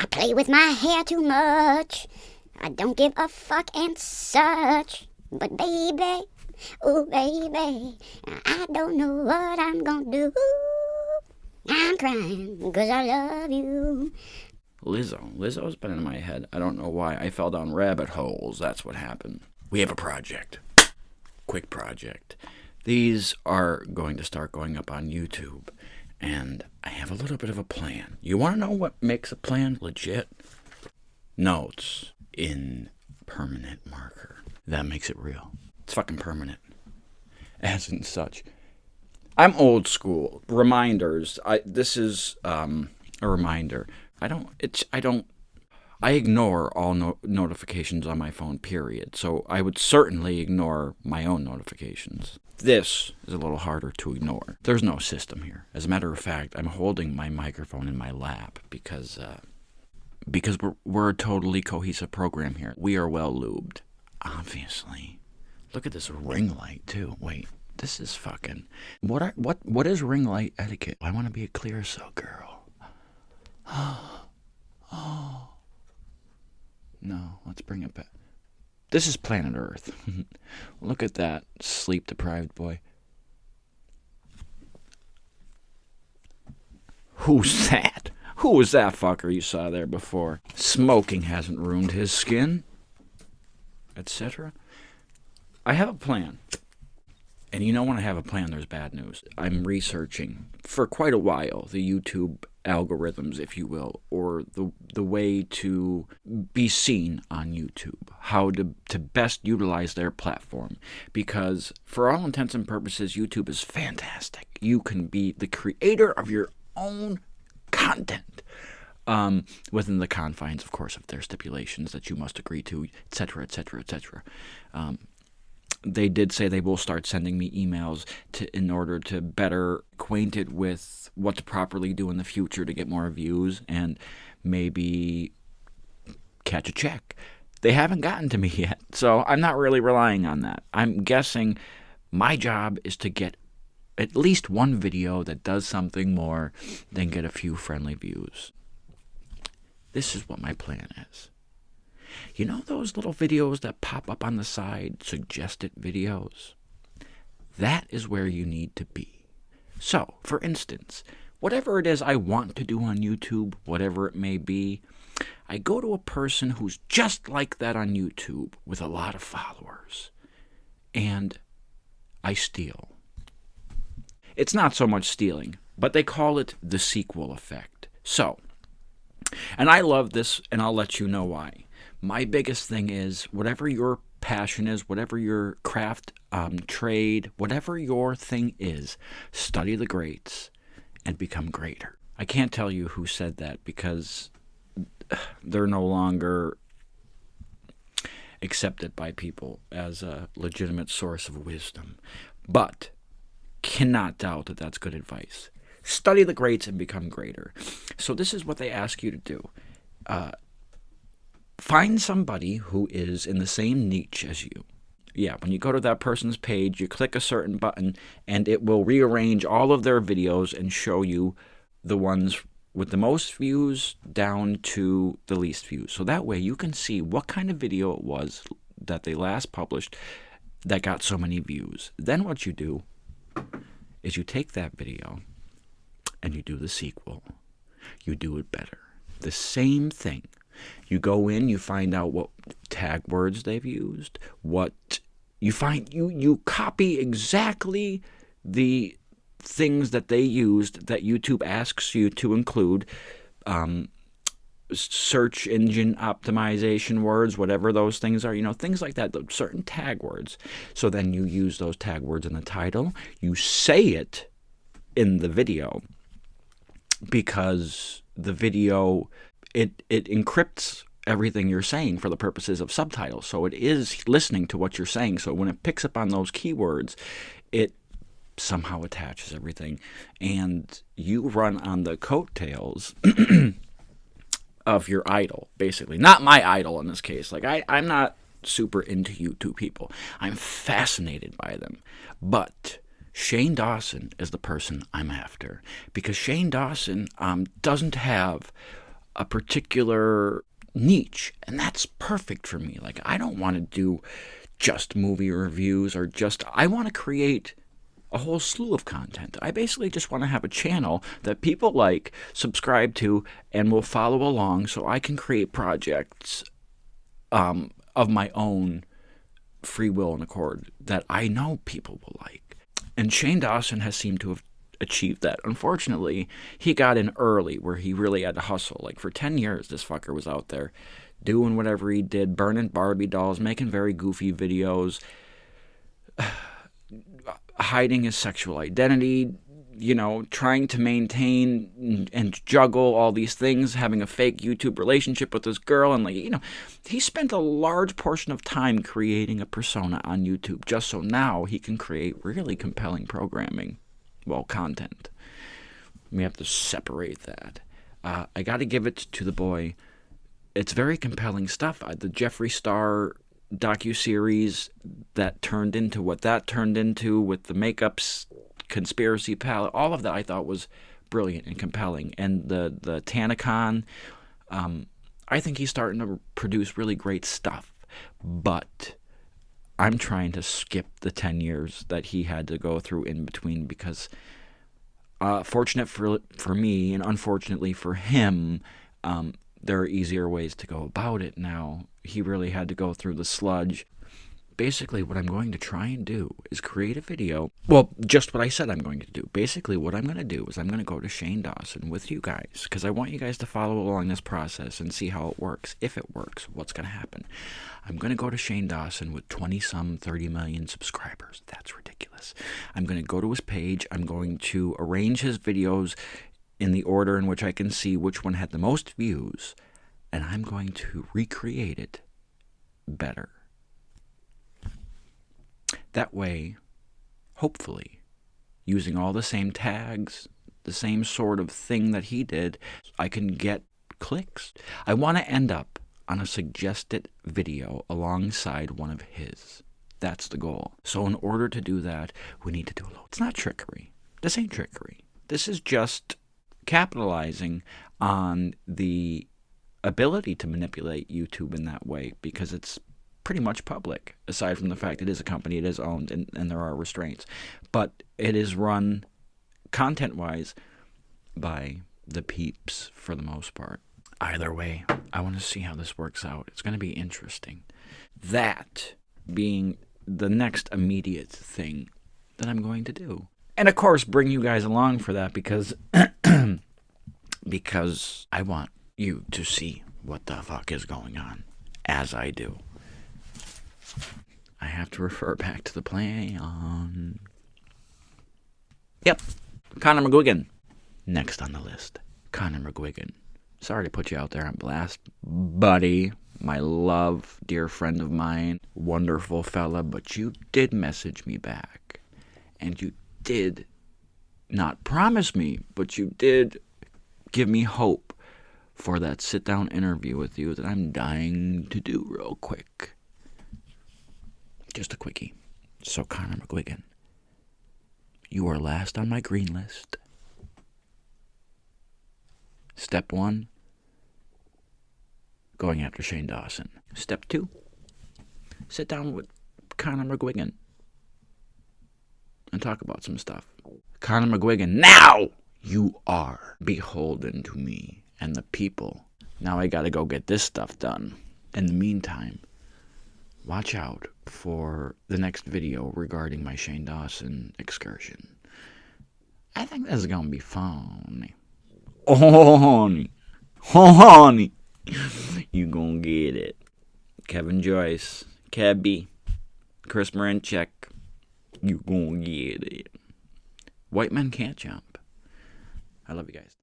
I play with my hair too much. I don't give a fuck and such. But baby, oh baby, I don't know what I'm gonna do. I'm crying 'cause I love you. Lizzo's been in my head. I don't know why. I fell down rabbit holes. That's what happened. We have a project. Quick project. These are going to start going up on YouTube, and I have a little bit of a plan. You want to know what makes a plan legit? Notes in permanent marker. That makes it real. It's fucking permanent. As in such. I'm old school. Reminders. This is a reminder. I ignore all notifications on my phone, period. So I would certainly ignore my own notifications. This is a little harder to ignore. There's no system here. As a matter of fact, I'm holding my microphone in my lap because we're a totally cohesive program here. We are well lubed, obviously. Look at this ring light too. Wait, this is fucking. What is ring light etiquette? I want to be a Clearasil girl. Oh. No, let's bring it back. This is planet Earth. Look at that sleep-deprived boy. Who's that? Who was that fucker you saw there before? Smoking hasn't ruined his skin, etc. I have a plan. And you know when I have a plan, there's bad news. I'm researching for quite a while the YouTube algorithms, if you will, or the way to be seen on YouTube, how to best utilize their platform. Because for all intents and purposes, YouTube is fantastic. You can be the creator of your own content, within the confines, of course, of their stipulations that you must agree to, etc., etc., etc. They did say they will start sending me emails in order to better acquainted with what to properly do in the future to get more views and maybe catch a check. They haven't gotten to me yet, so I'm not really relying on that. I'm guessing my job is to get at least one video that does something more than get a few friendly views. This is what my plan is. You know those little videos that pop up on the side, suggested videos? That is where you need to be. So, for instance, whatever it is I want to do on YouTube, whatever it may be, I go to a person who's just like that on YouTube with a lot of followers, and I steal. It's not so much stealing, but they call it the sequel effect. So, and I love this, and I'll let you know why. My biggest thing is, whatever your passion is, whatever your craft, trade, whatever your thing is, study the greats and become greater. I can't tell you who said that because they're no longer accepted by people as a legitimate source of wisdom. But cannot doubt that that's good advice. Study the greats and become greater. So this is what they ask you to do. Find somebody who is in the same niche as you. Yeah, when you go to that person's page, you click a certain button, and it will rearrange all of their videos and show you the ones with the most views down to the least views. So that way you can see what kind of video it was that they last published that got so many views. Then what you do is you take that video and you do the sequel. You do it better. The same thing. You go in, you find out what tag words they've used, what you find, you copy exactly the things that they used that YouTube asks you to include, search engine optimization words, whatever those things are, things like that, certain tag words. So then you use those tag words in the title, you say it in the video, because the video, it encrypts everything you're saying for the purposes of subtitles. So it is listening to what you're saying. So when it picks up on those keywords, it somehow attaches everything. And you run on the coattails of your idol, basically. Not my idol in this case. Like, I'm not super into YouTube people. I'm fascinated by them. But Shane Dawson is the person I'm after. Because Shane Dawson doesn't have a particular niche, and that's perfect for me. Like, I don't want to do just movie reviews or I want to create a whole slew of content. I basically just want to have a channel that people like, subscribe to, and will follow along so I can create projects of my own free will and accord that I know people will like. And Shane Dawson has seemed to have achieved that. Unfortunately, he got in early where he really had to hustle. Like, for 10 years, this fucker was out there doing whatever he did, burning Barbie dolls, making very goofy videos, hiding his sexual identity, trying to maintain and juggle all these things, having a fake YouTube relationship with this girl, and he spent a large portion of time creating a persona on YouTube just so now he can create really compelling programming, content. We have to separate that. I got to give it to the boy. It's very compelling stuff. The Jeffree Star docuseries that turned into what that turned into with the makeups, conspiracy palette, all of that I thought was brilliant and compelling. And the Tanacon, I think he's starting to produce really great stuff. But I'm trying to skip the 10 years that he had to go through in between because, fortunate for me and unfortunately for him, there are easier ways to go about it now. He really had to go through the sludge. Basically, what I'm going to try and do is create a video. Well, just what I said I'm going to do. Basically, what I'm going to do is I'm going to go to Shane Dawson with you guys, because I want you guys to follow along this process and see how it works. If it works, what's going to happen? I'm going to go to Shane Dawson with 30 million subscribers. That's ridiculous. I'm going to go to his page. I'm going to arrange his videos in the order in which I can see which one had the most views, and I'm going to recreate it better. That way, hopefully, using all the same tags, the same sort of thing that he did, I can get clicks. I want to end up on a suggested video alongside one of his. That's the goal. So in order to do that, we need to do a little. It's not trickery. This ain't trickery. This is just capitalizing on the ability to manipulate YouTube in that way, because it's pretty much public, aside from the fact it is a company, it is owned, and there are restraints. But it is run, content-wise, by the peeps for the most part. Either way, I want to see how this works out. It's going to be interesting. That being the next immediate thing that I'm going to do. And of course, bring you guys along for that, because because I want you to see what the fuck is going on, as I do. I have to refer back to the plan. Yep, Conor McGuigan. Next on the list, Conor McGuigan. Sorry to put you out there on blast, buddy. My love, dear friend of mine, wonderful fella, but you did message me back. And you did not promise me, but you did give me hope for that sit-down interview with you that I'm dying to do real quick. Just a quickie. So, Conor McGuigan, you are last on my green list. Step 1, going after Shane Dawson. Step 2, sit down with Conor McGuigan and talk about some stuff. Conor McGuigan, now you are beholden to me and the people. Now I gotta go get this stuff done. In the meantime, watch out for the next video regarding my Shane Dawson excursion. I think this is gonna be fun. Oh, honey. Oh, honey. You gonna get it. Kevin Joyce, Kebby, Chris Marinchek, you gonna get it. White men can't jump. I love you guys.